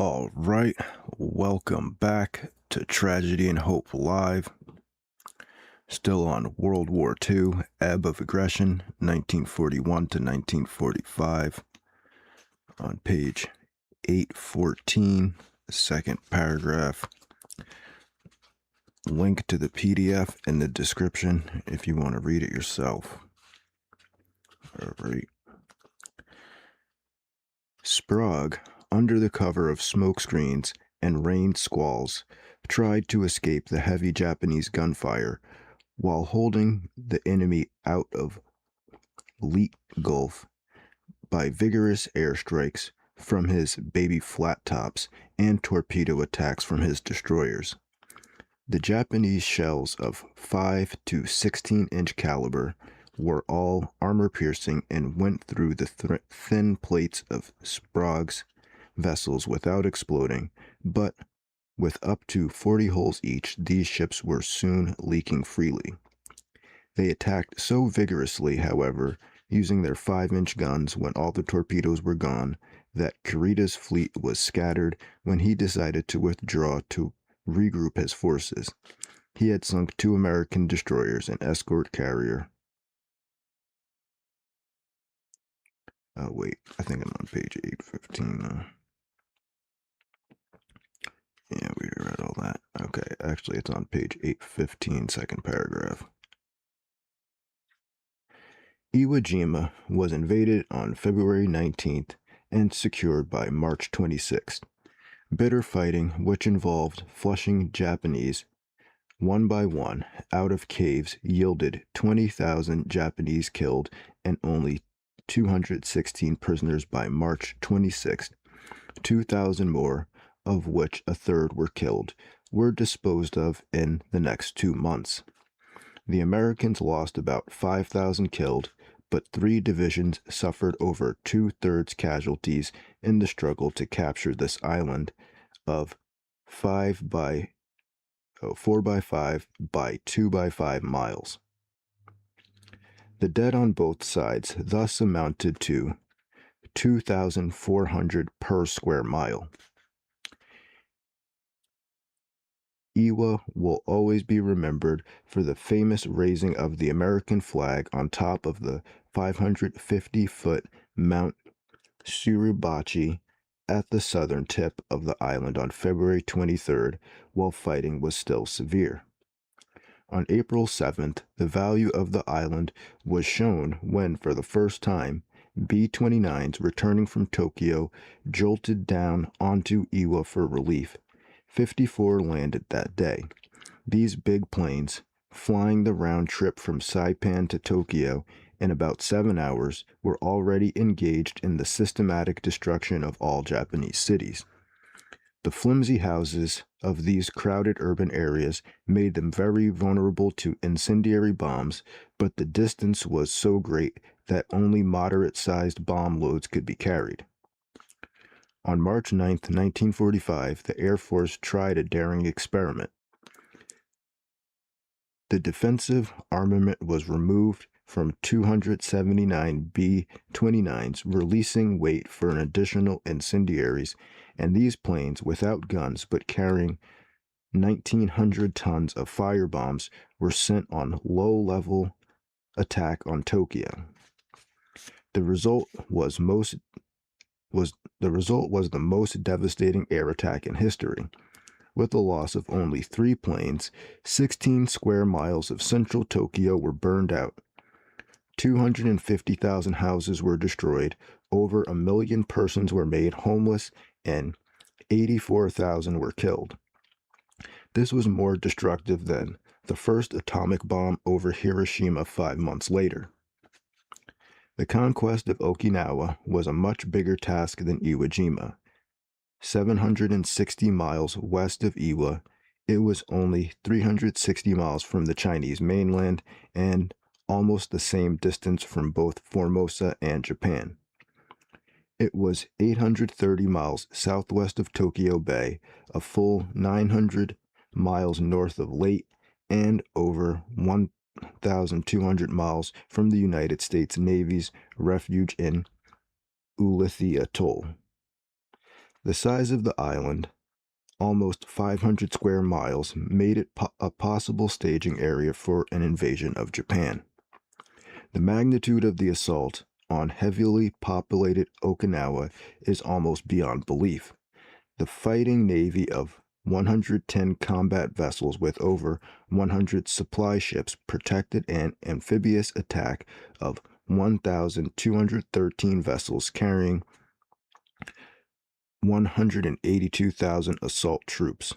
All right, welcome back to Tragedy and Hope Live. Still on World War II, Ebb of Aggression, 1941 to 1945. On page 814, second paragraph. Link to the PDF in the description if you want to read it yourself. All right. Sprague, under the cover of smoke screens and rain squalls, tried to escape the heavy Japanese gunfire while holding the enemy out of Leet Gulf by vigorous airstrikes from his baby flat tops and torpedo attacks from his destroyers. The Japanese shells of 5 to 16-inch caliber were all armor-piercing and went through the thin plates of Sprague's vessels without exploding, but with up to 40 holes each, these ships were soon leaking freely. They attacked so vigorously, however, using their 5-inch guns when all the torpedoes were gone, that Kurita's fleet was scattered when he decided to withdraw to regroup his forces. He had sunk 2 American destroyers and escort carrier. Wait, I think I'm on page 815 now. Yeah, we read all that. Okay, actually it's on page 815, second paragraph. Iwo Jima was invaded on February 19th and secured by March 26th. Bitter fighting, which involved flushing Japanese one by one out of caves, yielded 20,000 Japanese killed and only 216 prisoners by March 26th. 2,000 more, of which a third were killed, were disposed of in the next 2 months. The Americans lost about 5,000 killed, but 3 divisions suffered over 2/3 casualties in the struggle to capture this island of 4 by 5 by 2 by 5 miles. The dead on both sides thus amounted to 2,400 per square mile. Iwo will always be remembered for the famous raising of the American flag on top of the 550-foot Mount Suribachi at the southern tip of the island on February 23rd, while fighting was still severe. On April 7th, the value of the island was shown when, for the first time, B-29s returning from Tokyo jolted down onto Iwo for relief. 54 landed that day. These big planes, flying the round trip from Saipan to Tokyo in about 7 hours, were already engaged in the systematic destruction of all Japanese cities. The flimsy houses of these crowded urban areas made them very vulnerable to incendiary bombs, but the distance was so great that only moderate-sized bomb loads could be carried. On March 9, 1945, the Air Force tried a daring experiment. The defensive armament was removed from 279 B-29s, releasing weight for an additional incendiaries, and these planes, without guns but carrying 1,900 tons of firebombs, were sent on low-level attack on Tokyo. The result was the most devastating air attack in history. With the loss of only 3 planes, 16 square miles of central Tokyo were burned out. 250,000 houses were destroyed, over 1 million persons were made homeless, and 84,000 were killed. This was more destructive than the first atomic bomb over Hiroshima 5 months later. The conquest of Okinawa was a much bigger task than Iwo Jima. 760 miles west of Iwo, it was only 360 miles from the Chinese mainland and almost the same distance from both Formosa and Japan. It was 830 miles southwest of Tokyo Bay, a full 900 miles north of Leyte, and over 1,200 miles from the United States Navy's refuge in Ulithi Atoll. The size of the island, almost 500 square miles, made it a possible staging area for an invasion of Japan. The magnitude of the assault on heavily populated Okinawa is almost beyond belief. The fighting navy of 110 combat vessels with over 100 supply ships protected an amphibious attack of 1,213 vessels carrying 182,000 assault troops.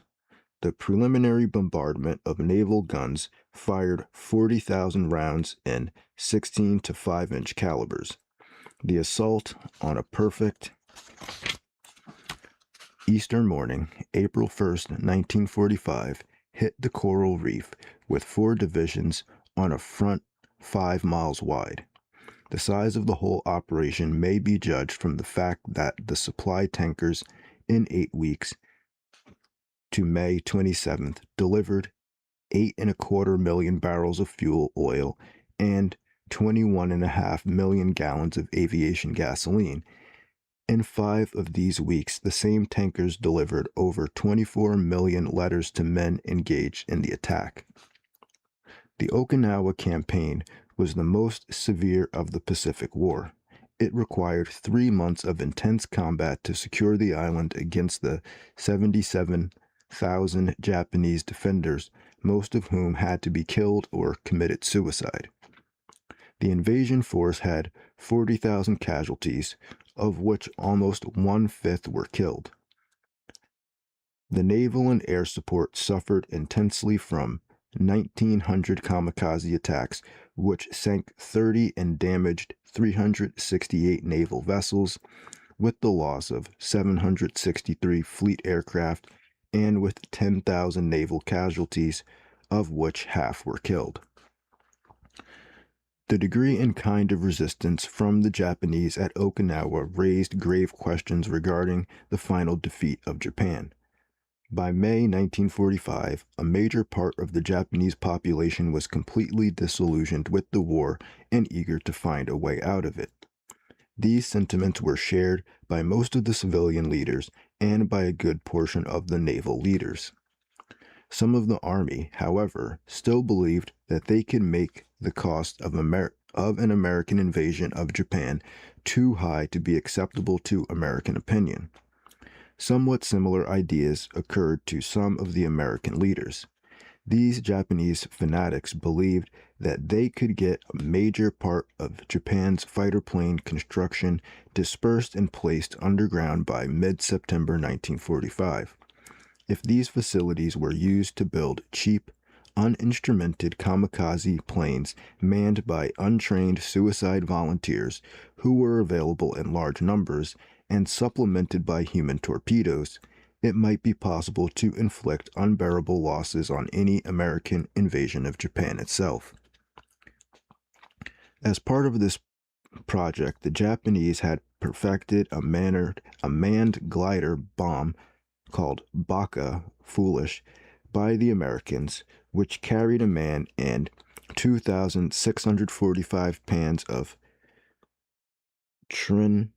The preliminary bombardment of naval guns fired 40,000 rounds in 16 to 5-inch calibers. The assault on a perfect Easter morning, April 1st, 1945, hit the coral reef with 4 divisions on a front 5 miles wide. The size of the whole operation may be judged from the fact that the supply tankers in 8 weeks to May 27th delivered 8.25 million barrels of fuel oil and 21.5 million gallons of aviation gasoline. In 5 of these weeks, the same tankers delivered over 24 million letters to men engaged in the attack. The Okinawa campaign was the most severe of the Pacific War. It required 3 months of intense combat to secure the island against the 77,000 Japanese defenders, most of whom had to be killed or committed suicide. The invasion force had 40,000 casualties, of which almost 1/5 were killed. The naval and air support suffered intensely from 1,900 kamikaze attacks, which sank 30 and damaged 368 naval vessels, with the loss of 763 fleet aircraft and with 10,000 naval casualties, of which half were killed. The degree and kind of resistance from the Japanese at Okinawa raised grave questions regarding the final defeat of Japan. By May 1945, a major part of the Japanese population was completely disillusioned with the war and eager to find a way out of it. These sentiments were shared by most of the civilian leaders and by a good portion of the naval leaders. Some of the army, however, still believed that they could make the cost of an American invasion of Japan too high to be acceptable to American opinion. Somewhat similar ideas occurred to some of the American leaders. These Japanese fanatics believed that they could get a major part of Japan's fighter plane construction dispersed and placed underground by mid-September 1945. If these facilities were used to build cheap, uninstrumented kamikaze planes manned by untrained suicide volunteers who were available in large numbers and supplemented by human torpedoes, it might be possible to inflict unbearable losses on any American invasion of Japan itself. As part of this project, the Japanese had perfected a manned glider bomb called Baka Foolish by the Americans, which carried a man and 2,645 pounds of trinitrotoluene.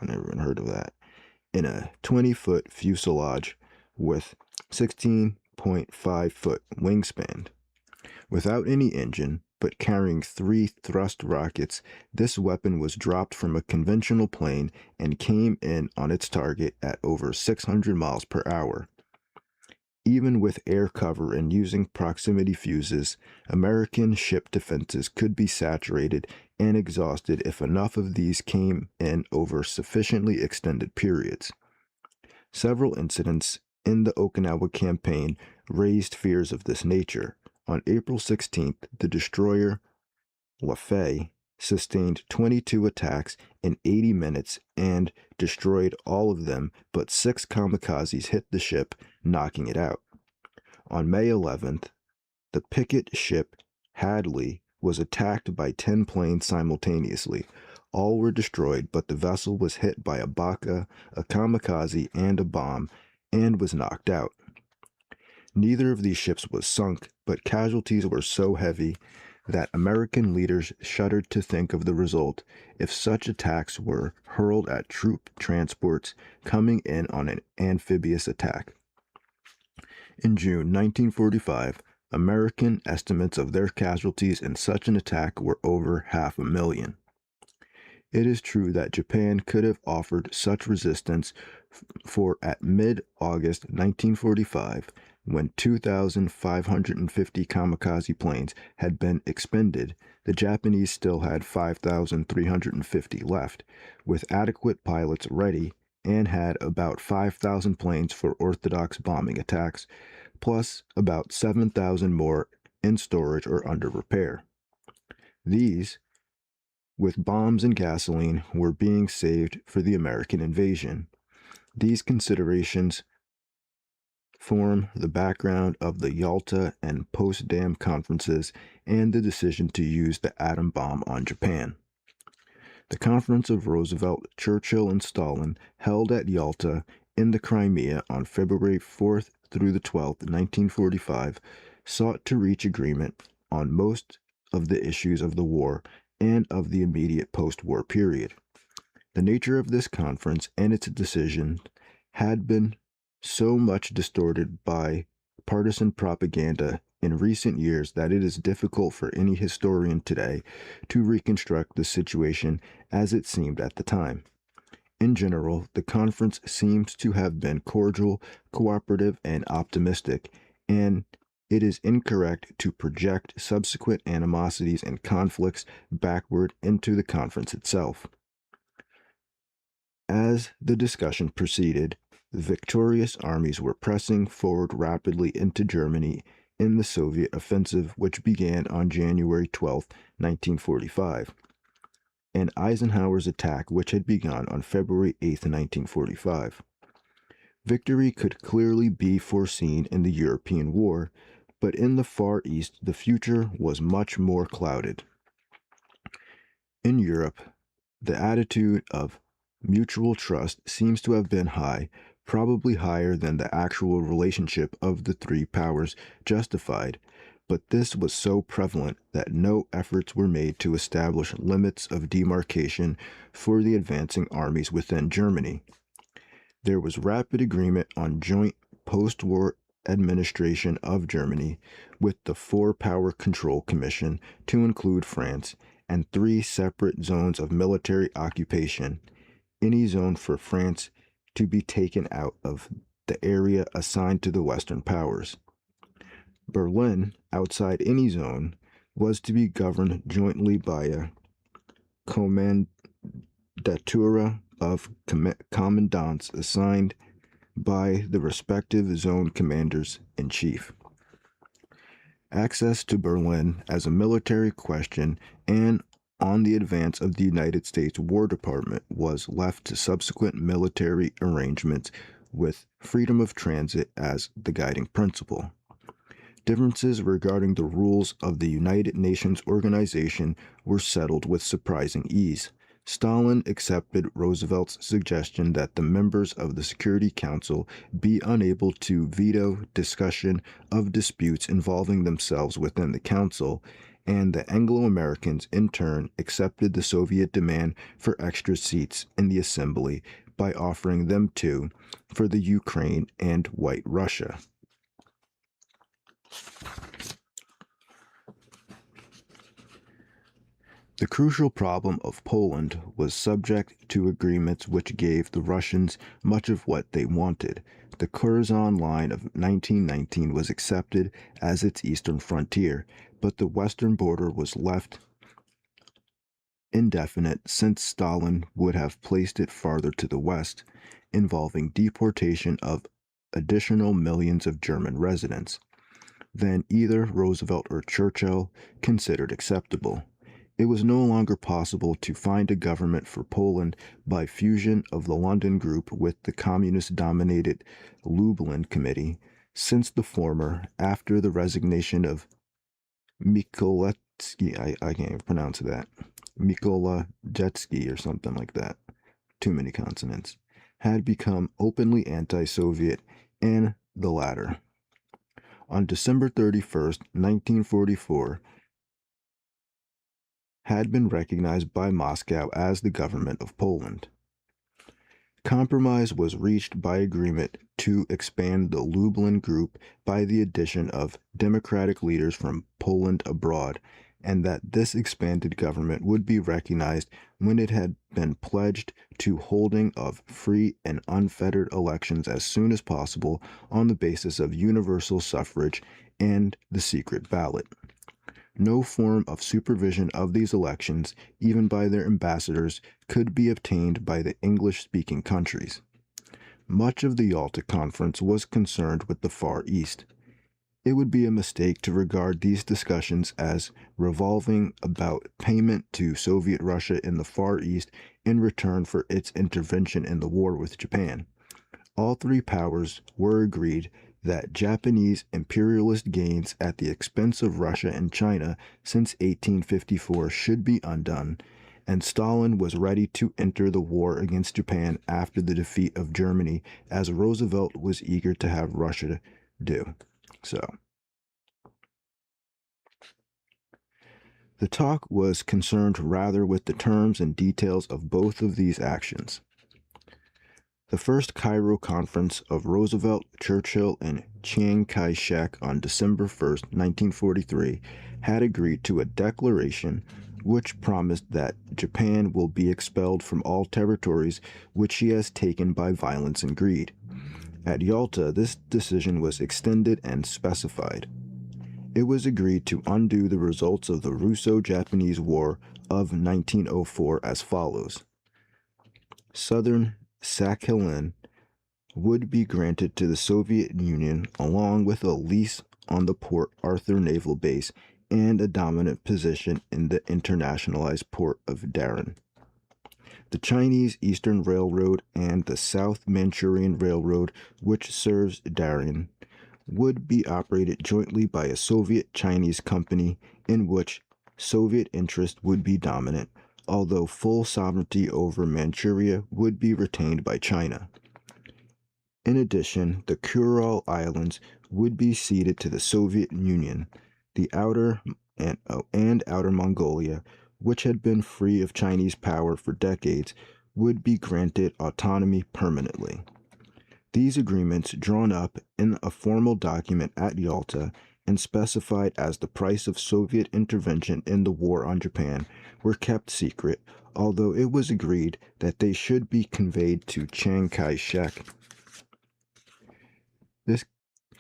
I never even heard of that. In a 20-foot fuselage with 16.5-foot wingspan. Without any engine, but carrying 3 thrust rockets, this weapon was dropped from a conventional plane and came in on its target at over 600 miles per hour. Even with air cover and using proximity fuses, American ship defenses could be saturated and exhausted if enough of these came in over sufficiently extended periods. Several incidents in the Okinawa campaign raised fears of this nature. On April 16th, the destroyer Lafay sustained 22 attacks in 80 minutes and destroyed all of them, but 6 kamikazes hit the ship, knocking it out. On May 11th, the picket ship Hadley was attacked by 10 planes simultaneously. All were destroyed, but the vessel was hit by a Baka, a kamikaze, and a bomb, and was knocked out. Neither of these ships was sunk, but casualties were so heavy that American leaders shuddered to think of the result if such attacks were hurled at troop transports coming in on an amphibious attack. In June 1945, American estimates of their casualties in such an attack were over 500,000. It is true that Japan could have offered such resistance, for at mid-August 1945, when 2,550 kamikaze planes had been expended, the Japanese still had 5,350 left, with adequate pilots ready, and had about 5,000 planes for orthodox bombing attacks, plus about 7,000 more in storage or under repair. These, with bombs and gasoline, were being saved for the American invasion. These considerations form the background of the Yalta and Potsdam conferences and the decision to use the atom bomb on Japan. The Conference of Roosevelt, Churchill, and Stalin, held at Yalta in the Crimea on February 4th through the 12th, 1945, sought to reach agreement on most of the issues of the war and of the immediate post-war period. The nature of this conference and its decisions had been so much distorted by partisan propaganda in recent years that it is difficult for any historian today to reconstruct the situation as it seemed at the time. In general, the conference seems to have been cordial, cooperative, and optimistic, and it is incorrect to project subsequent animosities and conflicts backward into the conference itself. As the discussion proceeded, the victorious armies were pressing forward rapidly into Germany in the Soviet offensive, which began on January 12, 1945, and Eisenhower's attack, which had begun on February 8, 1945. Victory could clearly be foreseen in the European war, but in the Far East the future was much more clouded. In Europe, the attitude of mutual trust seems to have been high, probably higher than the actual relationship of the three powers justified, but this was so prevalent that no efforts were made to establish limits of demarcation for the advancing armies within Germany. There was rapid agreement on joint post-war administration of Germany, with the Four-Power Control Commission to include France, and three separate zones of military occupation, any zone for France to be taken out of the area assigned to the Western powers. Berlin, outside any zone, was to be governed jointly by a commandatura of commandants assigned by the respective zone commanders-in-chief. Access to Berlin as a military question and on the advance of the United States War Department was left to subsequent military arrangements, with freedom of transit as the guiding principle. Differences regarding the rules of the United Nations organization were settled with surprising ease. Stalin accepted Roosevelt's suggestion that the members of the Security Council be unable to veto discussion of disputes involving themselves within the Council, and the Anglo-Americans in turn accepted the Soviet demand for extra seats in the Assembly by offering them two for the Ukraine and White Russia. The crucial problem of Poland was subject to agreements which gave the Russians much of what they wanted. The Curzon Line of 1919 was accepted as its eastern frontier, but the western border was left indefinite since Stalin would have placed it farther to the west, involving deportation of additional millions of German residents than either Roosevelt or Churchill considered acceptable. It was no longer possible to find a government for Poland by fusion of the London Group with the communist-dominated Lublin Committee, since the former, after the resignation of Mikołajewski, I can't even pronounce that, Mikołajewski or something like that, too many consonants, had become openly anti-Soviet, and the latter. On December 31st, 1944, had been recognized by Moscow as the government of Poland. Compromise was reached by agreement to expand the Lublin Group by the addition of democratic leaders from Poland abroad, and that this expanded government would be recognized when it had been pledged to holding of free and unfettered elections as soon as possible on the basis of universal suffrage and the secret ballot. No form of supervision of these elections, even by their ambassadors, could be obtained by the English-speaking countries. Much of the Yalta Conference was concerned with the Far East. It would be a mistake to regard these discussions as revolving about payment to Soviet Russia in the Far East in return for its intervention in the war with Japan. All three powers were agreed that Japanese imperialist gains at the expense of Russia and China since 1854 should be undone, and Stalin was ready to enter the war against Japan after the defeat of Germany, as Roosevelt was eager to have Russia do. So, the talk was concerned rather with the terms and details of both of these actions. The first Cairo Conference of Roosevelt, Churchill, and Chiang Kai-shek on December 1, 1943, had agreed to a declaration which promised that Japan will be expelled from all territories which she has taken by violence and greed. At Yalta, this decision was extended and specified. It was agreed to undo the results of the Russo-Japanese War of 1904 as follows. Southern Sakhalin would be granted to the Soviet Union along with a lease on the Port Arthur Naval Base and a dominant position in the internationalized port of Daren. The Chinese Eastern Railroad and the South Manchurian Railroad, which serves Daren, would be operated jointly by a Soviet-Chinese company in which Soviet interest would be dominant, although full sovereignty over Manchuria would be retained by China. In addition, the Kuril Islands would be ceded to the Soviet Union. The outer and outer Mongolia, which had been free of Chinese power for decades, would be granted autonomy permanently. These agreements, drawn up in a formal document at Yalta and specified as the price of Soviet intervention in the war on Japan, were kept secret, although it was agreed that they should be conveyed to Chiang Kai-shek. This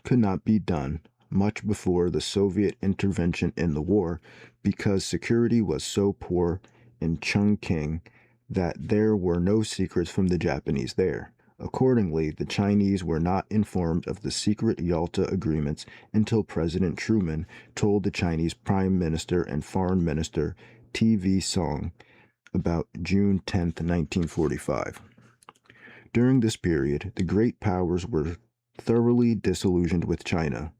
could not be done much before the Soviet intervention in the war because security was so poor in Chongqing that there were no secrets from the Japanese there. Accordingly, the Chinese were not informed of the secret Yalta agreements until President Truman told the Chinese Prime Minister and Foreign Minister T.V. Soong about June 10, 1945. During this period, the great powers were thoroughly disillusioned with China.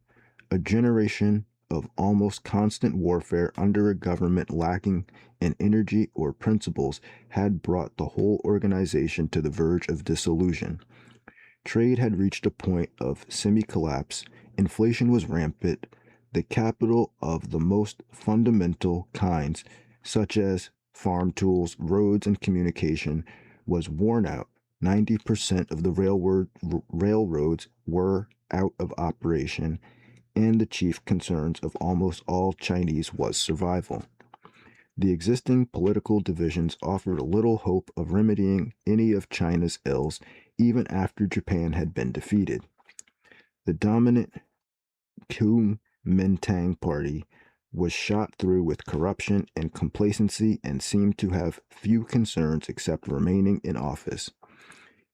A generation of almost constant warfare under a government lacking in energy or principles had brought the whole organization to the verge of dissolution. Trade had reached a point of semi-collapse, inflation was rampant, the capital of the most fundamental kinds, such as farm tools, roads, and communication, was worn out. 90% of the railroads were out of operation, and the chief concerns of almost all Chinese was survival. The existing political divisions offered little hope of remedying any of China's ills, even after Japan had been defeated. The dominant Kuomintang party was shot through with corruption and complacency and seemed to have few concerns except remaining in office.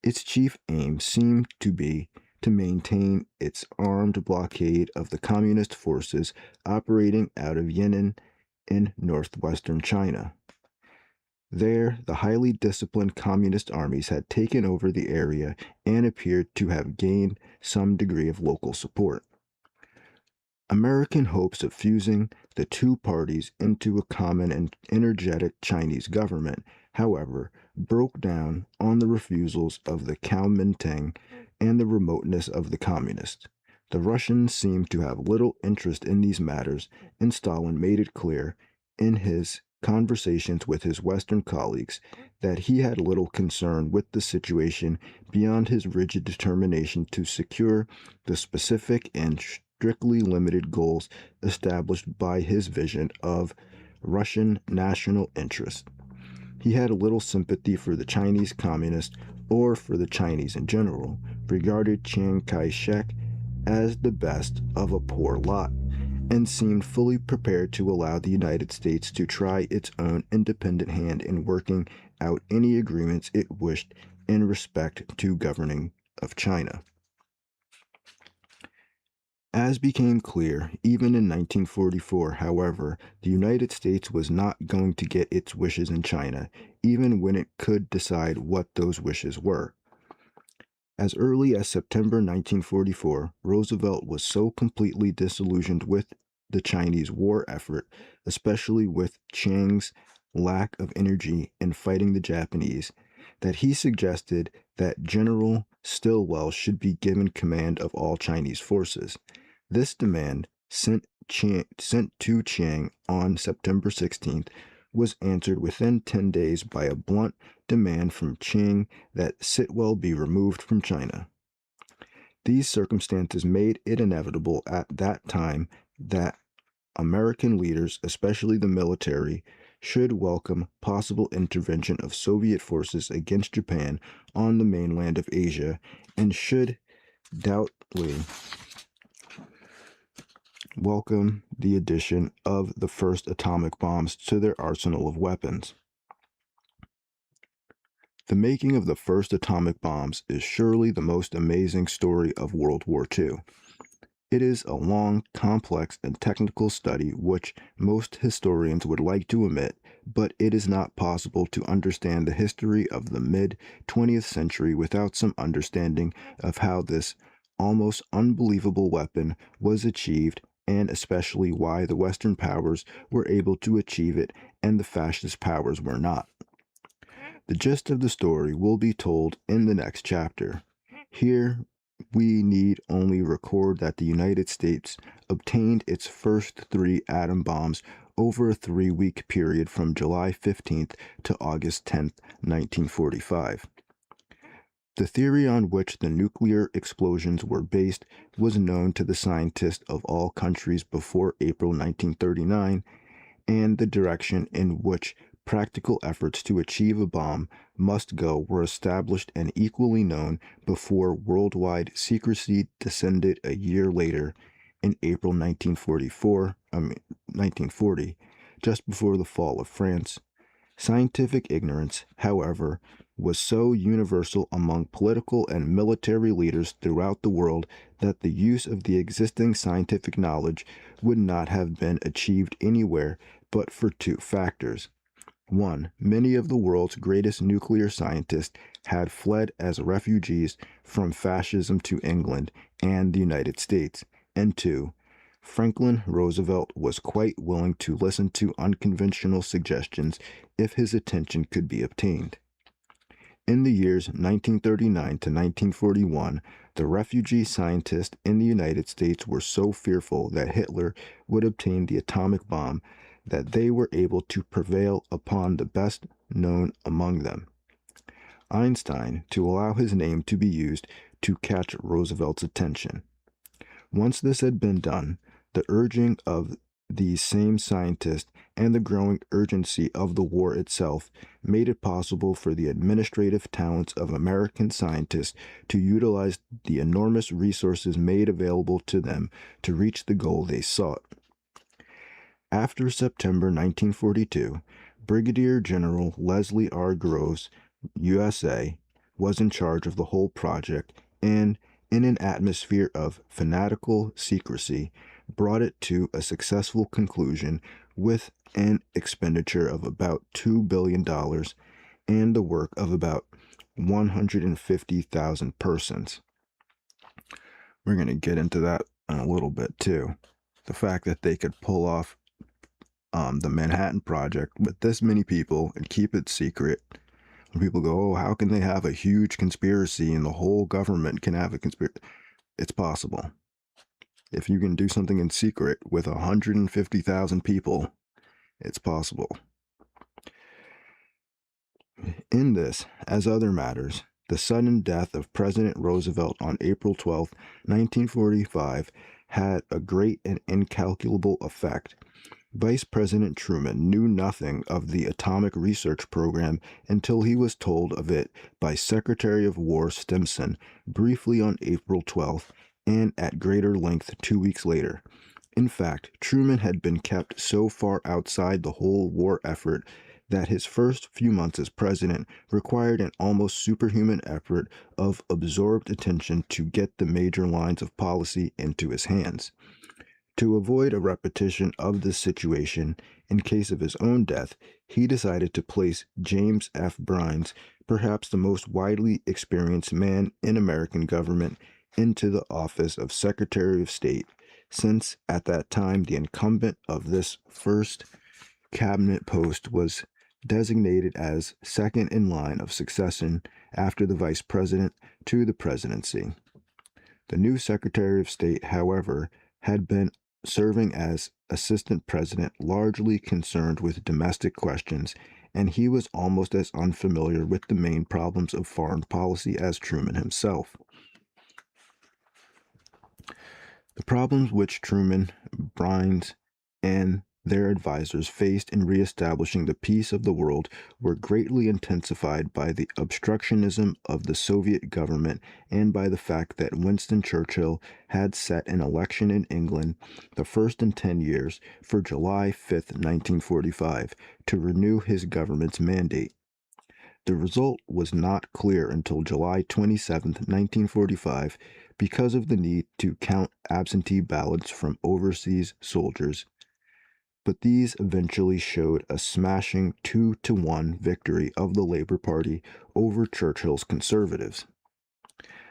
Its chief aim seemed to be to maintain its armed blockade of the communist forces operating out of Yan'an in northwestern China. There, the highly disciplined communist armies had taken over the area and appeared to have gained some degree of local support. American hopes of fusing the two parties into a common and energetic Chinese government, however, broke down on the refusals of the Kuomintang and the remoteness of the communists. The Russians seemed to have little interest in these matters, and Stalin made it clear in his conversations with his Western colleagues that he had little concern with the situation beyond his rigid determination to secure the specific and strictly limited goals established by his vision of Russian national interest. He had little sympathy for the Chinese communists or for the Chinese in general, regarded Chiang Kai shek as the best of a poor lot, and seemed fully prepared to allow the United States to try its own independent hand in working out any agreements it wished in respect to governing of China. As became clear, even in 1944, however, the United States was not going to get its wishes in China, even when it could decide what those wishes were. As early as September 1944, Roosevelt was so completely disillusioned with the Chinese war effort, especially with Chiang's lack of energy in fighting the Japanese, that he suggested that General Stilwell should be given command of all Chinese forces. This demand, sent to Chiang on September 16th, was answered within 10 days by a blunt demand from Chiang that Sitwell be removed from China. These circumstances made it inevitable at that time that American leaders, especially the military, should welcome possible intervention of Soviet forces against Japan on the mainland of Asia and should doubtfully welcome the addition of the first atomic bombs to their arsenal of weapons. The making of the first atomic bombs is surely the most amazing story of World War II. It is a long, complex, and technical study which most historians would like to omit, but it is not possible to understand the history of the mid-20th century without some understanding of how this almost unbelievable weapon was achieved, and especially why the Western powers were able to achieve it and the fascist powers were not. The gist of the story will be told in the next chapter. Here, we need only record that the United States obtained its first 3 atom bombs over a 3-week period from July 15th to August 10th, 1945. The theory on which the nuclear explosions were based was known to the scientists of all countries before April 1939, and the direction in which practical efforts to achieve a bomb must go were established and equally known before worldwide secrecy descended a year later in April 1940, just before the fall of France. Scientific ignorance, however, was so universal among political and military leaders throughout the world that the use of the existing scientific knowledge would not have been achieved anywhere but for 2 factors. 1. Many of the world's greatest nuclear scientists had fled as refugees from fascism to England and the United States. And 2. Franklin Roosevelt was quite willing to listen to unconventional suggestions if his attention could be obtained. In the years 1939 to 1941, the refugee scientists in the United States were so fearful that Hitler would obtain the atomic bomb that they were able to prevail upon the best known among them, Einstein, to allow his name to be used to catch Roosevelt's attention. Once this had been done, the urging of these same scientists and the growing urgency of the war itself made it possible for the administrative talents of American scientists to utilize the enormous resources made available to them to reach the goal they sought. After September 1942, Brigadier General Leslie R. Groves, USA, was in charge of the whole project and, in an atmosphere of fanatical secrecy, brought it to a successful conclusion with an expenditure of about $2 billion and the work of about 150,000 persons. We're going to get into that in a little bit too. The fact that they could pull off the Manhattan Project with this many people and keep it secret. When people go, oh, how can they have a huge conspiracy and the whole government can have a conspiracy? It's possible. If you can do something in secret with 150,000 people, it's possible. In this, as other matters, the sudden death of President Roosevelt on April 12, 1945, had a great and incalculable effect. Vice President Truman knew nothing of the atomic research program until he was told of it by Secretary of War Stimson briefly on April 12th and at greater length 2 weeks later. In fact, Truman had been kept so far outside the whole war effort that his first few months as president required an almost superhuman effort of absorbed attention to get the major lines of policy into his hands. To avoid a repetition of this situation in case of his own death, he decided to place James F. Brines, perhaps the most widely experienced man in American government, into the office of Secretary of State, since at that time the incumbent of this first cabinet post was designated as second in line of succession after the vice president to the presidency. The new Secretary of State, however, had been serving as assistant president, largely concerned with domestic questions, and he was almost as unfamiliar with the main problems of foreign policy as Truman himself. The problems which Truman, Brines, and their advisors faced in reestablishing the peace of the world were greatly intensified by the obstructionism of the Soviet government and by the fact that Winston Churchill had set an election in England, the first in 10 years, for July 5, 1945, to renew his government's mandate. The result was not clear until July 27, 1945, because of the need to count absentee ballots from overseas soldiers, but these eventually showed a smashing 2-1 victory of the Labor Party over Churchill's conservatives.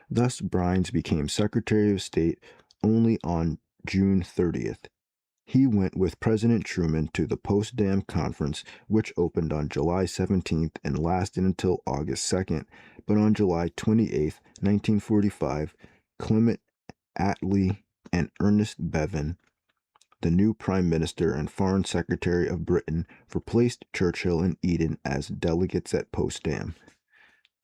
Thus, Brines became Secretary of State only on June 30th. He went with President Truman to the Potsdam Conference, which opened on July 17th and lasted until August 2nd, but on July 28, 1945, Clement Attlee and Ernest Bevin, the new Prime Minister and Foreign Secretary of Britain, replaced Churchill and Eden as delegates at Potsdam.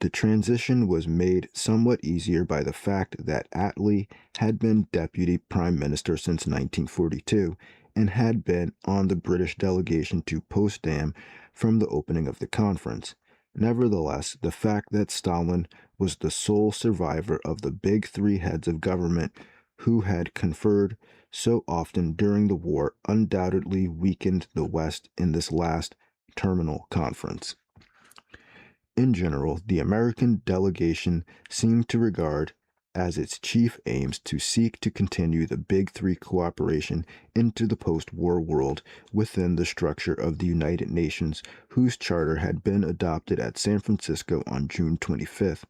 The transition was made somewhat easier by the fact that Attlee had been Deputy Prime Minister since 1942 and had been on the British delegation to Potsdam from the opening of the conference. Nevertheless, the fact that Stalin was the sole survivor of the big three heads of government who had conferred so often during the war undoubtedly weakened the West in this last terminal conference. In general, the American delegation seemed to regard as its chief aims to seek to continue the Big Three cooperation into the post-war world within the structure of the United Nations, whose charter had been adopted at San Francisco on June 25th.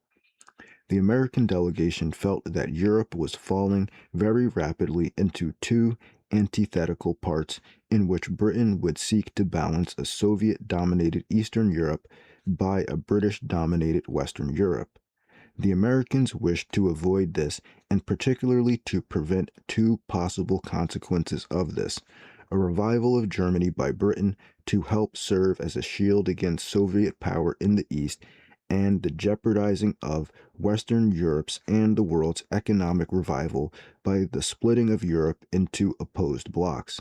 The American delegation felt that Europe was falling very rapidly into two antithetical parts in which Britain would seek to balance a Soviet-dominated Eastern Europe by a British-dominated Western Europe. The Americans wished to avoid this, and particularly to prevent two possible consequences of this: a revival of Germany by Britain to help serve as a shield against Soviet power in the East, and the jeopardizing of Western Europe's and the world's economic revival by the splitting of Europe into opposed blocs.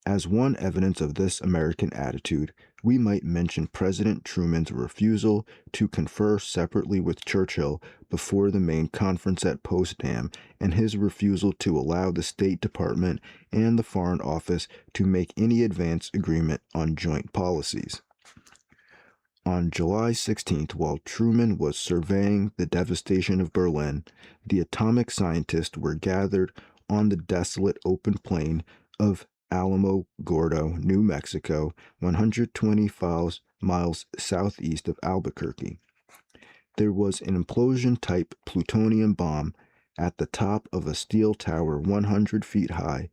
As one evidence of this American attitude, we might mention President Truman's refusal to confer separately with Churchill before the main conference at Potsdam, and his refusal to allow the State Department and the Foreign Office to make any advance agreement on joint policies. On July 16th, while Truman was surveying the devastation of Berlin, the atomic scientists were gathered on the desolate open plain of Alamo Gordo, New Mexico, 120 miles southeast of Albuquerque. There was an implosion-type plutonium bomb at the top of a steel tower 100 feet high.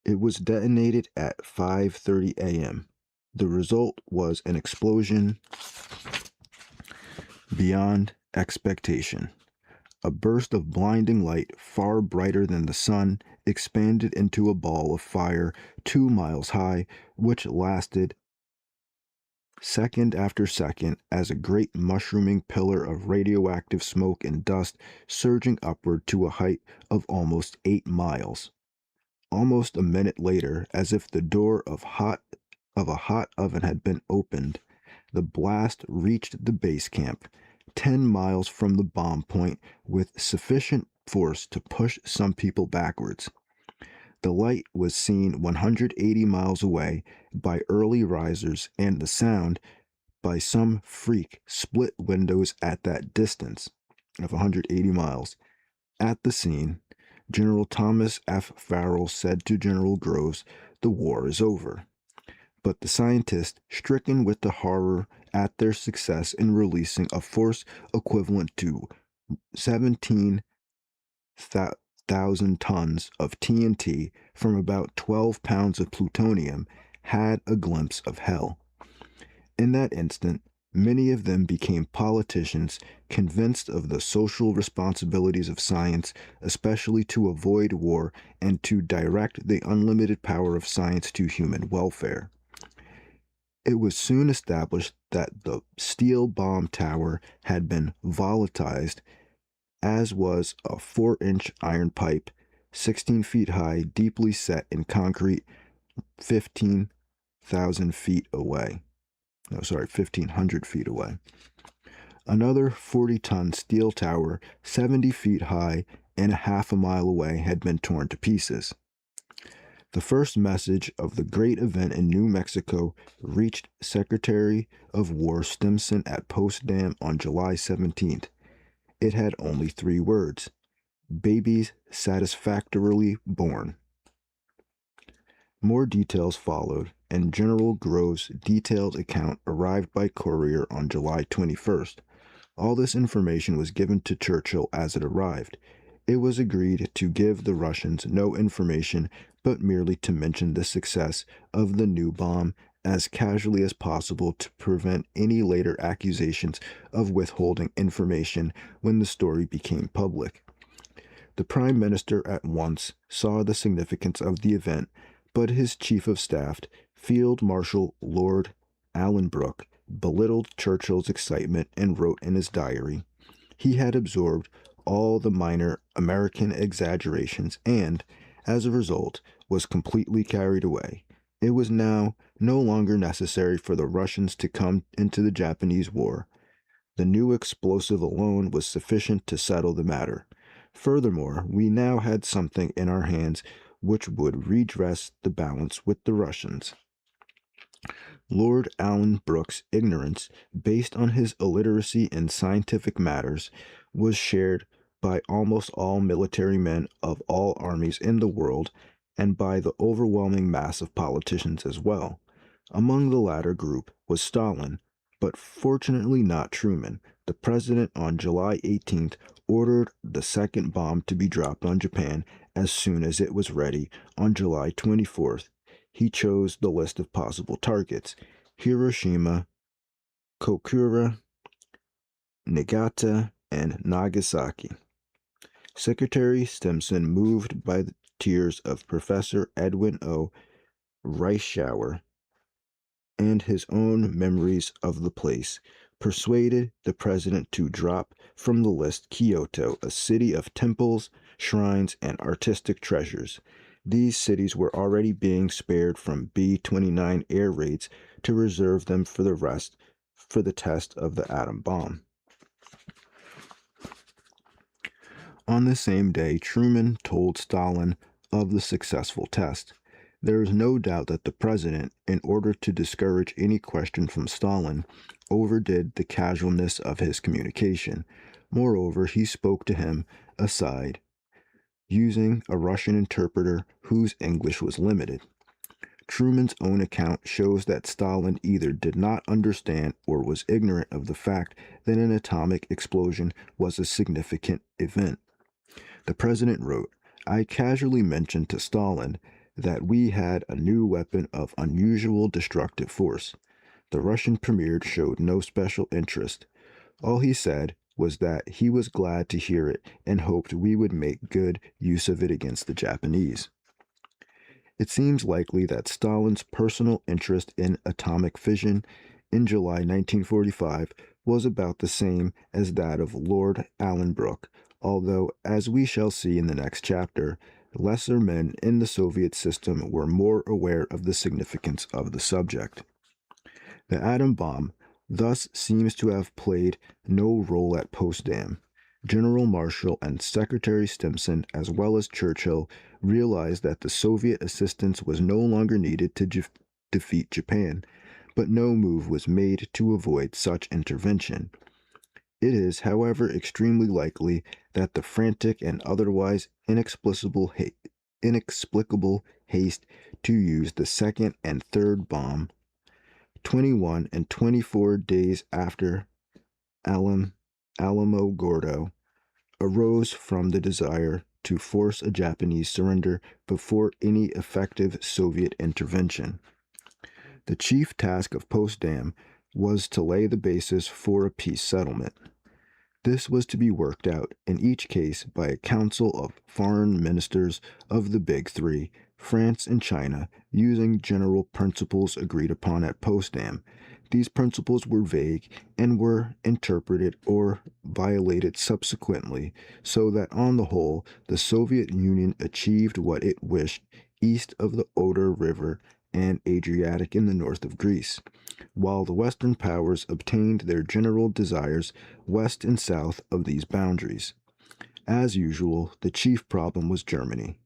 It was detonated at 5:30 a.m. The result was an explosion beyond expectation. A burst of blinding light, far brighter than the sun, expanded into a ball of fire 2 miles high, which lasted second after second, as a great mushrooming pillar of radioactive smoke and dust surging upward to a height of almost 8 miles. Almost a minute later, as if the door of a hot oven had been opened, the blast reached the base camp, 10 miles from the bomb point, with sufficient force to push some people backwards. The light was seen 180 miles away by early risers, and the sound, by some freak, split windows at that distance of 180 miles. At the scene, General Thomas F. Farrell said to General Groves, "The war is over." But the scientists, stricken with the horror at their success in releasing a force equivalent to 17,000 tons of TNT from about 12 pounds of plutonium, had a glimpse of hell. In that instant, many of them became politicians, convinced of the social responsibilities of science, especially to avoid war and to direct the unlimited power of science to human welfare. It was soon established that the steel bomb tower had been volatilized, as was a 4-inch iron pipe, 16 feet high, deeply set in concrete, 15,000 feet away. 1,500 feet away. Another 40-ton steel tower, 70 feet high and a half a mile away, had been torn to pieces. The first message of the great event in New Mexico reached Secretary of War Stimson at Potsdam on July 17th. It had only 3 words: "Babies satisfactorily born." More details followed, and General Groves' detailed account arrived by courier on July 21st. All this information was given to Churchill as it arrived. It was agreed to give the Russians no information, but merely to mention the success of the new bomb as casually as possible to prevent any later accusations of withholding information when the story became public. The Prime Minister at once saw the significance of the event, but his Chief of Staff, Field Marshal Lord Alanbrooke, belittled Churchill's excitement and wrote in his diary, "He had absorbed all the minor American exaggerations and, as a result, was completely carried away. It was now no longer necessary for the Russians to come into the Japanese war. The new explosive alone was sufficient to settle the matter. Furthermore, we now had something in our hands which would redress the balance with the Russians." Lord Alanbrooke's ignorance, based on his illiteracy in scientific matters, was shared by almost all military men of all armies in the world, and by the overwhelming mass of politicians as well. Among the latter group was Stalin, but fortunately not Truman. The president on July 18th ordered the second bomb to be dropped on Japan as soon as it was ready. On July 24th, he chose the list of possible targets: Hiroshima, Kokura, Niigata, and Nagasaki. Secretary Stimson, moved by the tears of Professor Edwin O. Reischauer and his own memories of the place, persuaded the president to drop from the list Kyoto, a city of temples, shrines, and artistic treasures. These cities were already being spared from B-29 air raids to reserve them for the rest for the test of the atom bomb. On the same day, Truman told Stalin of the successful test. There is no doubt that the president, in order to discourage any question from Stalin, overdid the casualness of his communication. Moreover, he spoke to him aside, using a Russian interpreter whose English was limited. Truman's own account shows that Stalin either did not understand or was ignorant of the fact that an atomic explosion was a significant event. The president wrote, "I casually mentioned to Stalin that we had a new weapon of unusual destructive force. The Russian premier showed no special interest. All he said was that he was glad to hear it and hoped we would make good use of it against the Japanese." It seems likely that Stalin's personal interest in atomic fission in July 1945 was about the same as that of Lord Allenbrook, although, as we shall see in the next chapter, lesser men in the Soviet system were more aware of the significance of the subject. The atom bomb thus seems to have played no role at Potsdam. General Marshall and Secretary Stimson, as well as Churchill, realized that the Soviet assistance was no longer needed to defeat Japan, but no move was made to avoid such intervention. It is, however, extremely likely that the frantic and otherwise inexplicable haste to use the second and third bomb 21 and 24 days after Alamogordo arose from the desire to force a Japanese surrender before any effective Soviet intervention. The chief task of Potsdam was to lay the basis for a peace settlement. This was to be worked out, in each case, by a council of foreign ministers of the Big Three, France and China, using general principles agreed upon at Potsdam. These principles were vague and were interpreted or violated subsequently, so that on the whole, the Soviet Union achieved what it wished east of the Oder River and Adriatic in the north of Greece, while the Western powers obtained their general desires west and south of these boundaries. As usual, the chief problem was Germany.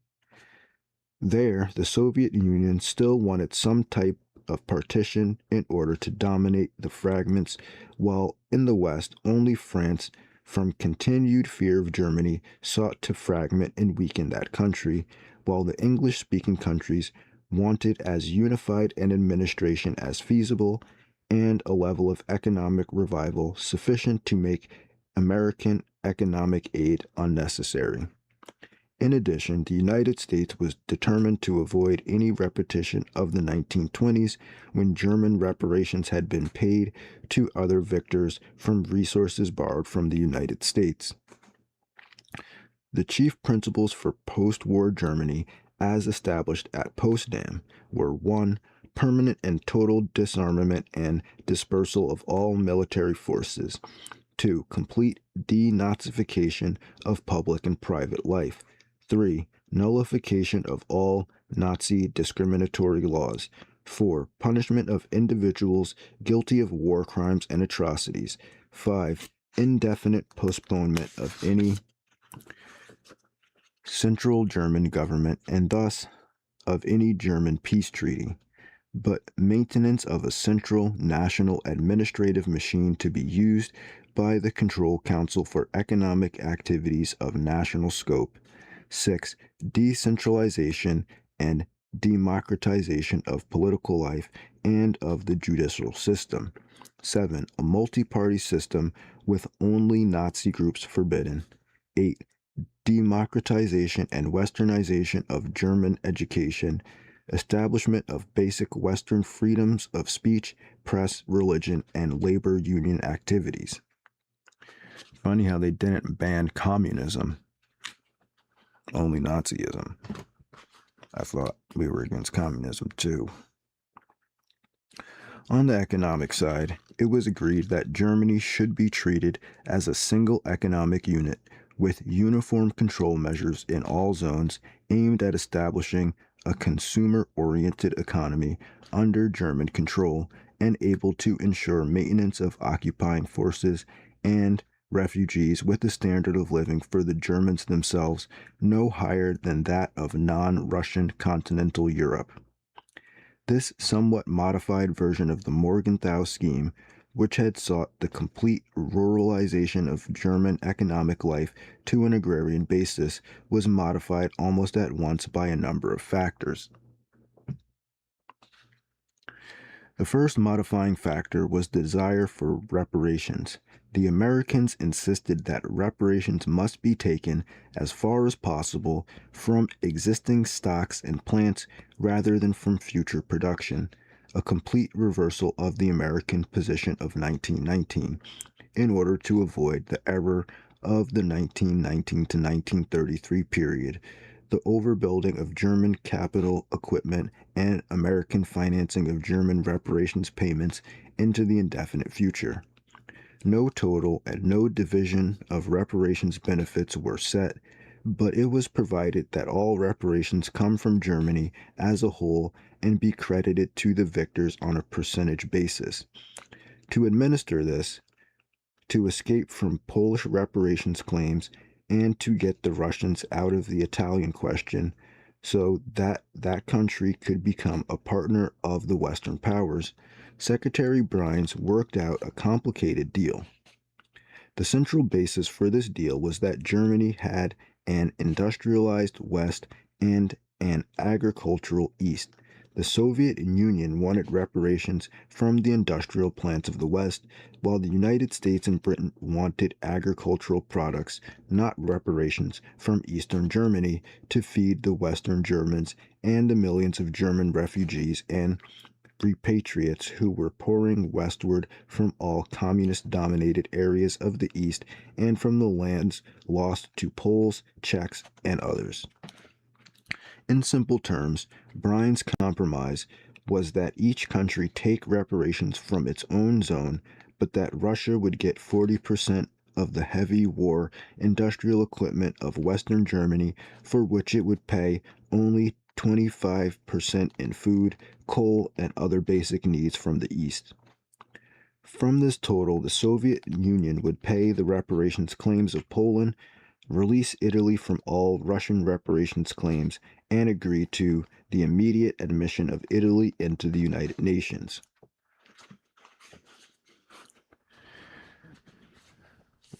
There, the Soviet Union still wanted some type of partition in order to dominate the fragments, while in the West, only France, from continued fear of Germany, sought to fragment and weaken that country, while the English-speaking countries wanted as unified an administration as feasible and a level of economic revival sufficient to make American economic aid unnecessary. In addition, the United States was determined to avoid any repetition of the 1920s when German reparations had been paid to other victors from resources borrowed from the United States. The chief principles for post-war Germany, as established at Potsdam, were 1. Permanent and total disarmament and dispersal of all military forces. 2. Complete denazification of public and private life. 3. Nullification of all Nazi discriminatory laws. 4. Punishment of individuals guilty of war crimes and atrocities. 5. Indefinite postponement of any Central German government and thus of any German peace treaty, but maintenance of a central national administrative machine to be used by the Control Council for economic activities of national scope. 6. Decentralization and democratization of political life and of the judicial system. 7. A multi-party system with only Nazi groups forbidden. 8. Democratization and westernization of German education, establishment of basic Western freedoms of speech, press, religion, and labor union activities. Funny how they didn't ban communism, only Nazism. I thought we were against communism too. On the economic side, it was agreed that Germany should be treated as a single economic unit with uniform control measures in all zones aimed at establishing a consumer-oriented economy under German control and able to ensure maintenance of occupying forces and refugees with a standard of living for the Germans themselves no higher than that of non-Russian continental Europe. This somewhat modified version of the Morgenthau scheme, which had sought the complete ruralization of German economic life to an agrarian basis, was modified almost at once by a number of factors. The first modifying factor was the desire for reparations. The Americans insisted that reparations must be taken as far as possible from existing stocks and plants rather than from future production, a complete reversal of the American position of 1919, in order to avoid the error of the 1919 to 1933 period, the overbuilding of German capital equipment and American financing of German reparations payments into the indefinite future. No total and no division of reparations benefits were set, but it was provided that all reparations come from Germany as a whole and be credited to the victors on a percentage basis. To administer this, to escape from Polish reparations claims, and to get the Russians out of the Italian question so that that country could become a partner of the Western powers, Secretary Bryans worked out a complicated deal. The central basis for this deal was that Germany had an industrialized West and an agricultural East. The Soviet Union wanted reparations from the industrial plants of the West, while the United States and Britain wanted agricultural products, not reparations, from Eastern Germany to feed the Western Germans and the millions of German refugees and repatriates who were pouring westward from all communist-dominated areas of the East and from the lands lost to Poles, Czechs, and others. In simple terms, Bryan's compromise was that each country take reparations from its own zone, but that Russia would get 40% of the heavy war industrial equipment of Western Germany, for which it would pay only 25% in food, coal, and other basic needs from the East. From this total, the Soviet Union would pay the reparations claims of Poland, release Italy from all Russian reparations claims, and agree to the immediate admission of Italy into the United Nations.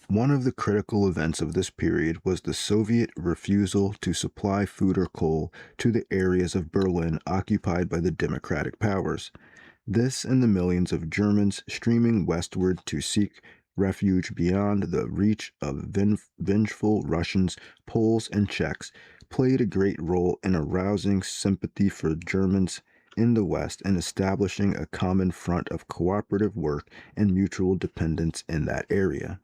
One of the critical events of this period was the Soviet refusal to supply food or coal to the areas of Berlin occupied by the democratic powers. This and the millions of Germans streaming westward to seek refuge beyond the reach of vengeful Russians, Poles, and Czechs played a great role in arousing sympathy for Germans in the West and establishing a common front of cooperative work and mutual dependence in that area.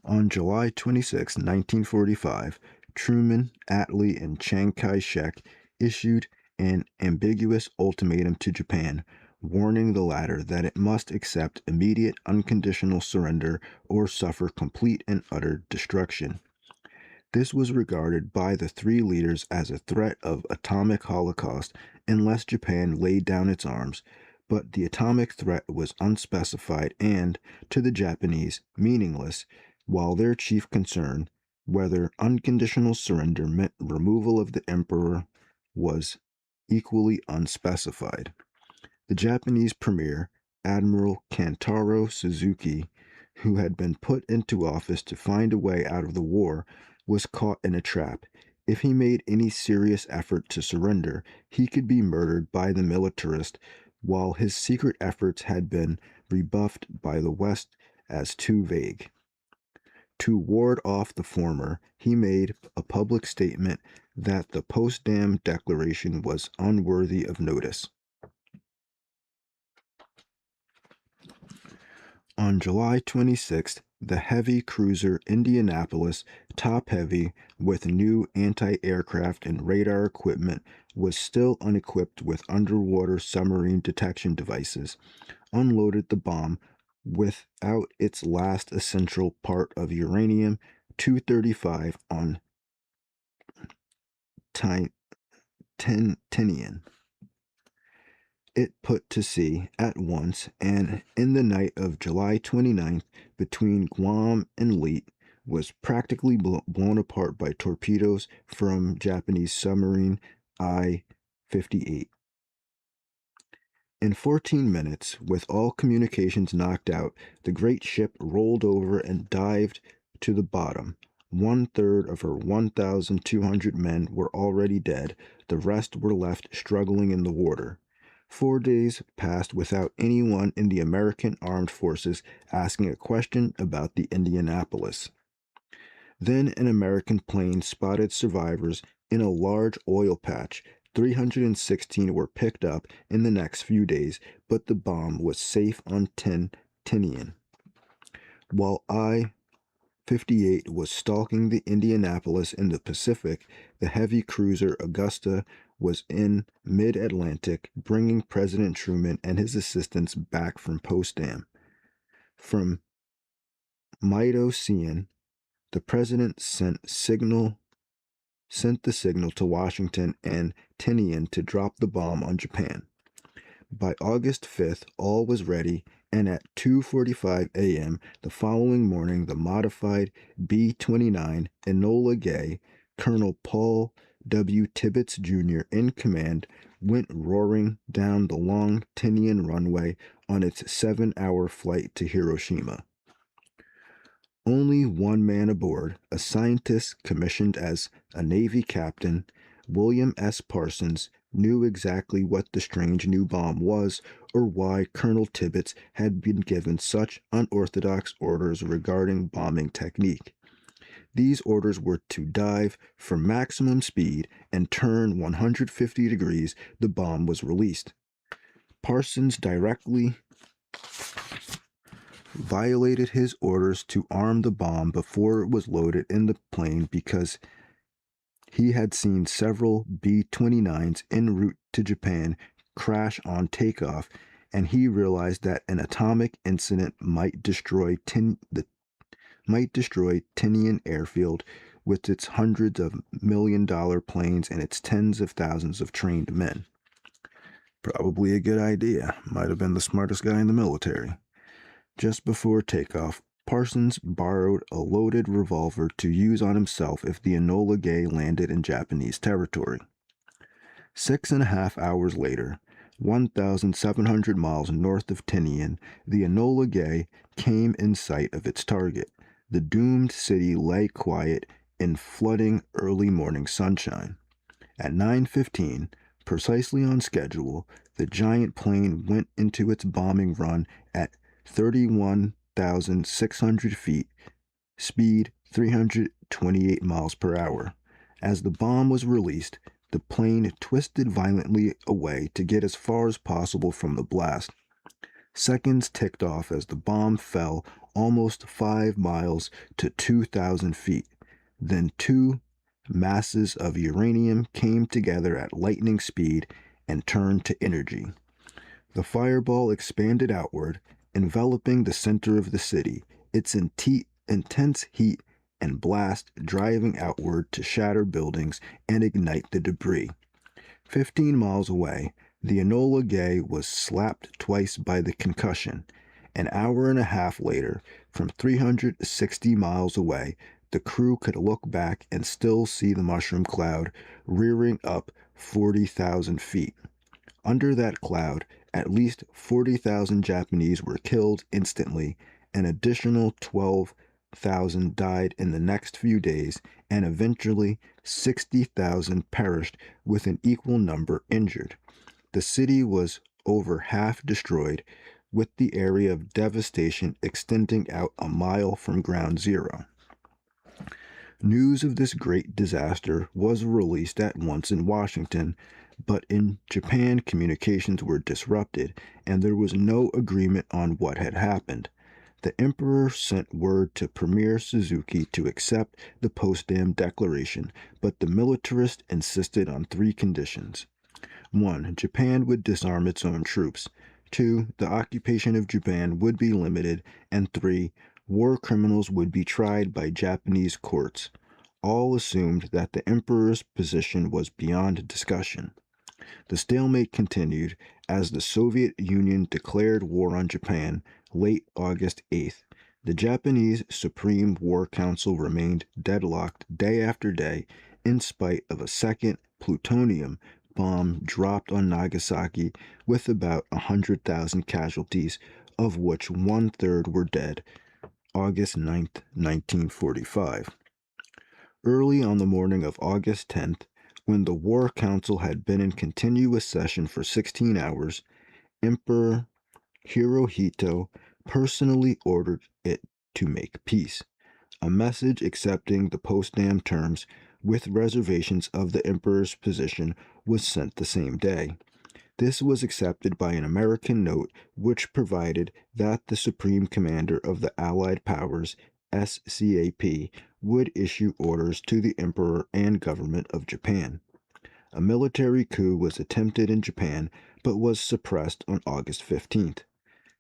On July 26, 1945, Truman, Attlee, and Chiang Kai-shek issued an ambiguous ultimatum to Japan, warning the latter that it must accept immediate unconditional surrender or suffer complete and utter destruction. This was regarded by the three leaders as a threat of atomic holocaust unless Japan laid down its arms, but the atomic threat was unspecified and, to the Japanese, meaningless, while their chief concern, whether unconditional surrender meant removal of the emperor, was equally unspecified. The Japanese premier, Admiral Kantaro Suzuki, who had been put into office to find a way out of the war, was caught in a trap. If he made any serious effort to surrender, he could be murdered by the militarist, while his secret efforts had been rebuffed by the West as too vague. To ward off the former, he made a public statement that the Potsdam Declaration was unworthy of notice. On July 26th, the heavy cruiser Indianapolis, top-heavy with new anti-aircraft and radar equipment, was still unequipped with underwater submarine detection devices, unloaded the bomb without its last essential part of uranium-235 on Tinian. It put to sea at once, and in the night of July 29th, between Guam and Leyte, was practically blown apart by torpedoes from Japanese submarine I-58. In 14 minutes, with all communications knocked out, the great ship rolled over and dived to the bottom. 1/3 of her 1,200 men were already dead. The rest were left struggling in the water. 4 days passed without anyone in the American armed forces asking a question about the Indianapolis. Then an American plane spotted survivors in a large oil patch. 316 were picked up in the next few days, but the bomb was safe on Tinian. While 58 was stalking the Indianapolis in the Pacific. The heavy cruiser Augusta was in mid-Atlantic, bringing President Truman and his assistants back from Potsdam. From Midocene, the president sent the signal to Washington and Tinian to drop the bomb on Japan. By August 5th, all was ready, and at 2:45 a.m. the following morning, the modified B-29 Enola Gay, Colonel Paul W. Tibbets Jr. in command, went roaring down the long Tinian runway on its 7-hour flight to Hiroshima. Only one man aboard, a scientist commissioned as a Navy captain, William S. Parsons, knew exactly what the strange new bomb was or why Colonel Tibbets had been given such unorthodox orders regarding bombing technique. These orders were to dive for maximum speed and turn 150 degrees the bomb was released. Parsons directly violated his orders to arm the bomb before it was loaded in the plane because he had seen several B-29s en route to Japan crash on takeoff, and he realized that an atomic incident might destroy Tinian Airfield with its hundreds of million-dollar planes and its tens of thousands of trained men. Probably a good idea. Might have been the smartest guy in the military. Just before takeoff, Parsons borrowed a loaded revolver to use on himself if the Enola Gay landed in Japanese territory. 6.5 hours later, 1,700 miles north of Tinian, the Enola Gay came in sight of its target. The doomed city lay quiet in flooding early morning sunshine. At 9:15, precisely on schedule, the giant plane went into its bombing run at 31,600 feet, speed 328 miles per hour. As the bomb was released, the plane twisted violently away to get as far as possible from the blast. Seconds ticked off as the bomb fell almost 5 miles to 2,000 feet. Then two masses of uranium came together at lightning speed and turned to energy. The fireball expanded outward, enveloping the center of the city, its intense heat and blast driving outward to shatter buildings and ignite the debris. 15 miles away, the Enola Gay was slapped twice by the concussion. An hour and a half later, from 360 miles away, the crew could look back and still see the mushroom cloud rearing up 40,000 feet. Under that cloud, at least 40,000 Japanese were killed instantly, an additional 12,000 died in the next few days, and eventually 60,000 perished with an equal number injured. The city was over half destroyed, with the area of devastation extending out a mile from ground zero. News of this great disaster was released at once in Washington, but in Japan communications were disrupted, and there was no agreement on what had happened. The emperor sent word to Premier Suzuki to accept the Potsdam Declaration, but the militarist insisted on 3 conditions. 1. Japan would disarm its own troops. 2. The occupation of Japan would be limited. And 3. War criminals would be tried by Japanese courts. All assumed that the emperor's position was beyond discussion. The stalemate continued as the Soviet Union declared war on Japan late August 8th. The Japanese Supreme War Council remained deadlocked day after day in spite of a second plutonium bomb dropped on Nagasaki with about 100,000 casualties, of which 1/3 were dead, August 9th, 1945. Early on the morning of August 10th, when the War Council had been in continuous session for 16 hours, Emperor Hirohito personally ordered it to make peace. A message accepting the Potsdam terms with reservations of the emperor's position was sent the same day. This was accepted by an American note which provided that the supreme commander of the Allied powers, SCAP would issue orders to the emperor and government of Japan. A military coup was attempted in Japan but was suppressed on August 15th.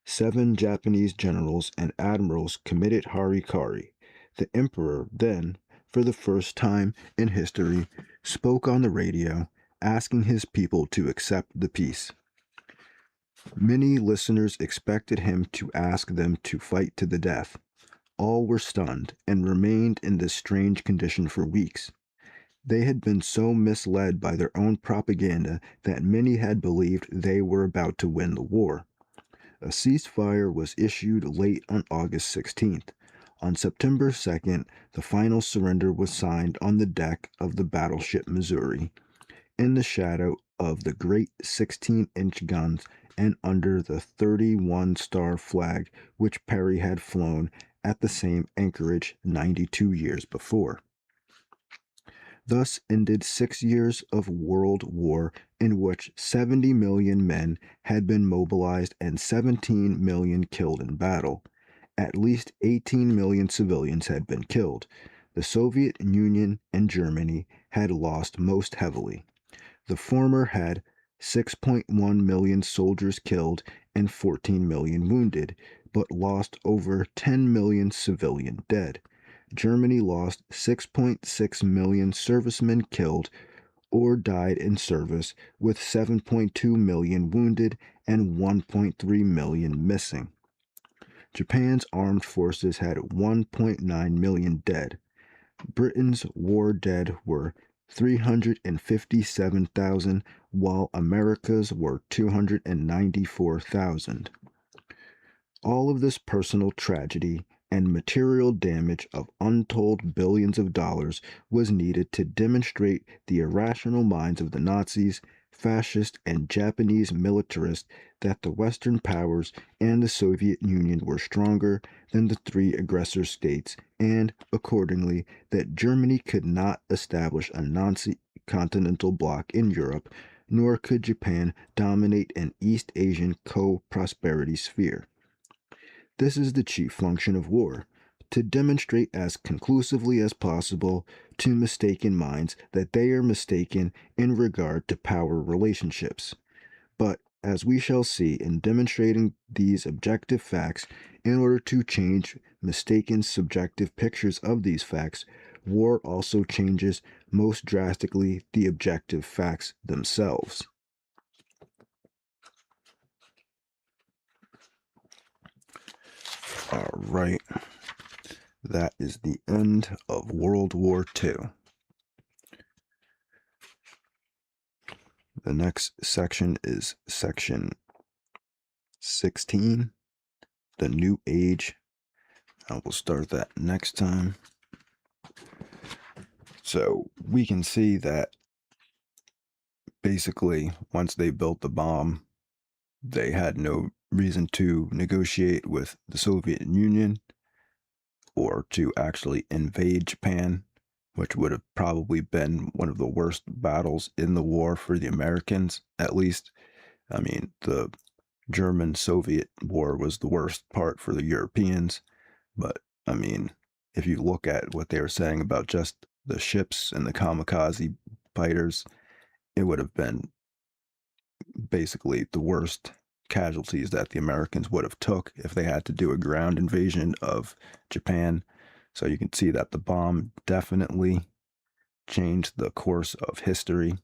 7 Japanese generals and admirals committed harikari. The emperor then, for the first time in history, spoke on the radio, asking his people to accept the peace. Many listeners expected him to ask them to fight to the death. All were stunned and remained in this strange condition for weeks. They had been so misled by their own propaganda that many had believed they were about to win the war. A ceasefire was issued late on August 16th. On September 2nd, the final surrender was signed on the deck of the battleship Missouri, in the shadow of the great 16-inch guns and under the 31-star flag which Perry had flown at the same anchorage 92 years before. Thus ended 6 years of World War in which 70 million men had been mobilized and 17 million killed in battle. At least 18 million civilians had been killed. The Soviet Union and Germany had lost most heavily. The former had 6.1 million soldiers killed and 14 million wounded, but lost over 10 million civilian dead. Germany lost 6.6 million servicemen killed or died in service, with 7.2 million wounded and 1.3 million missing. Japan's armed forces had 1.9 million dead. Britain's war dead were 357,000, while America's were 294,000. All of this personal tragedy and material damage of untold billions of dollars was needed to demonstrate the irrational minds of the Nazis, fascists, and Japanese militarists that the Western powers and the Soviet Union were stronger than the 3 aggressor states, and, accordingly, that Germany could not establish a Nazi continental bloc in Europe, nor could Japan dominate an East Asian co-prosperity sphere. This is the chief function of war, to demonstrate as conclusively as possible to mistaken minds that they are mistaken in regard to power relationships. But, as we shall see in demonstrating these objective facts, in order to change mistaken subjective pictures of these facts, war also changes most drastically the objective facts themselves. All right. That is the end of World War II. The next section is section 16, the New Age. I will start that next time. So we can see that basically once they built the bomb, they had no reason to negotiate with the Soviet Union or to actually invade Japan, which would have probably been one of the worst battles in the war for the Americans, at least. I mean, the German-Soviet war was the worst part for the Europeans, but, I mean, if you look at what they were saying about just the ships and the kamikaze fighters, it would have been basically the worst casualties that the Americans would have took if they had to do a ground invasion of Japan. So you can see that the bomb definitely changed the course of history.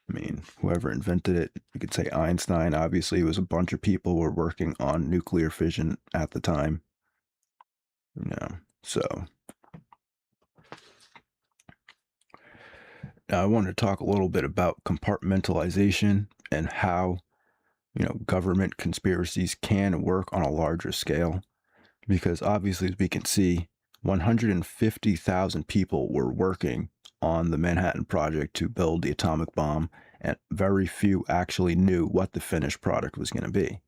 I mean, whoever invented it, you could say Einstein, obviously, it was a bunch of people were working on nuclear fission at the time. So now I want to talk a little bit about compartmentalization and how government conspiracies can work on a larger scale, because obviously, as we can see, 150,000 people were working on the Manhattan Project to build the atomic bomb, and very few actually knew what the finished product was going to be.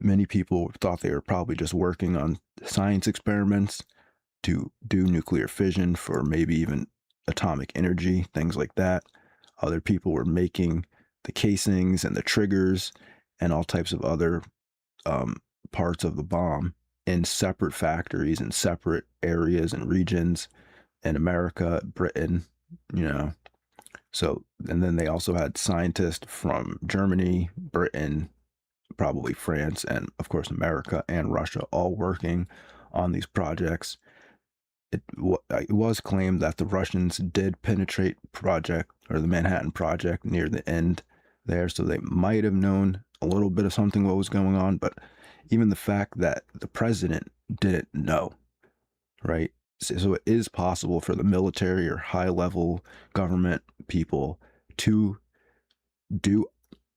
Many people thought they were probably just working on science experiments to do nuclear fission for maybe even atomic energy, things like that. Other people were making the casings and the triggers and all types of other parts of the bomb. in separate factories in separate areas and regions in America, Britain, you know. So, and then they also had scientists from Germany, Britain, probably France, and of course America and Russia all working on these projects. It was claimed that the Russians did penetrate project or the Manhattan Project near the end there, so they might have known a little bit of something what was going on. But even the fact that the president didn't know, right? So it is possible for the military or high level government people to do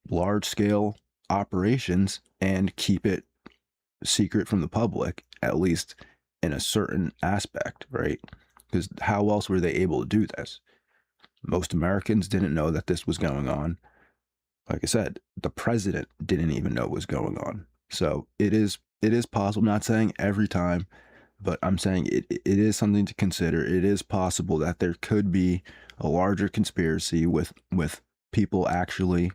large scale operations and keep it secret from the public, at least in a certain aspect, right? Because how else were they able to do this? Most Americans didn't know that this was going on. Like I said, the president didn't even know what was going on. So it is possible. I'm not saying every time, but I'm saying it is something to consider. It is possible that there could be a larger conspiracy with people actually,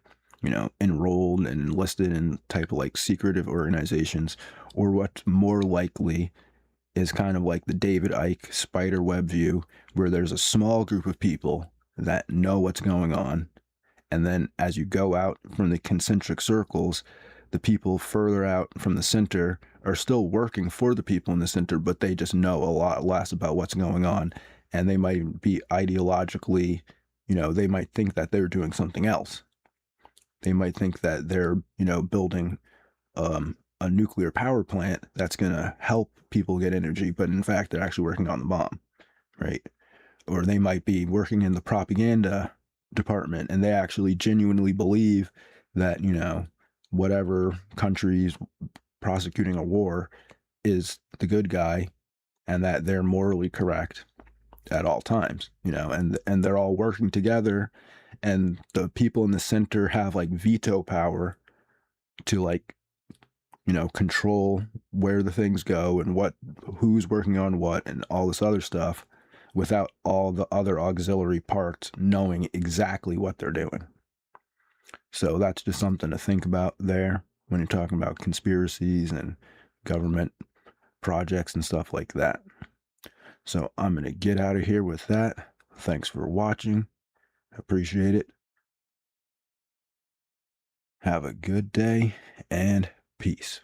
enrolled and enlisted in type of like secretive organizations, or what's more likely is kind of like the David Icke spider web view, where there's a small group of people that know what's going on, and then as you go out from the concentric circles, the people further out from the center are still working for the people in the center, but they just know a lot less about what's going on. And they might be ideologically, they might think that they're doing something else. They might think that they're, building a nuclear power plant that's going to help people get energy, but in fact, they're actually working on the bomb, right? Or they might be working in the propaganda department and they actually genuinely believe that, whatever country's prosecuting a war is the good guy and that they're morally correct at all times, and they're all working together, and the people in the center have like veto power to like, control where the things go and who's working on what and all this other stuff, without all the other auxiliary parts knowing exactly what they're doing. So that's just something to think about there when you're talking about conspiracies and government projects and stuff like that. So I'm going to get out of here with that. Thanks for watching. Appreciate it. Have a good day and peace.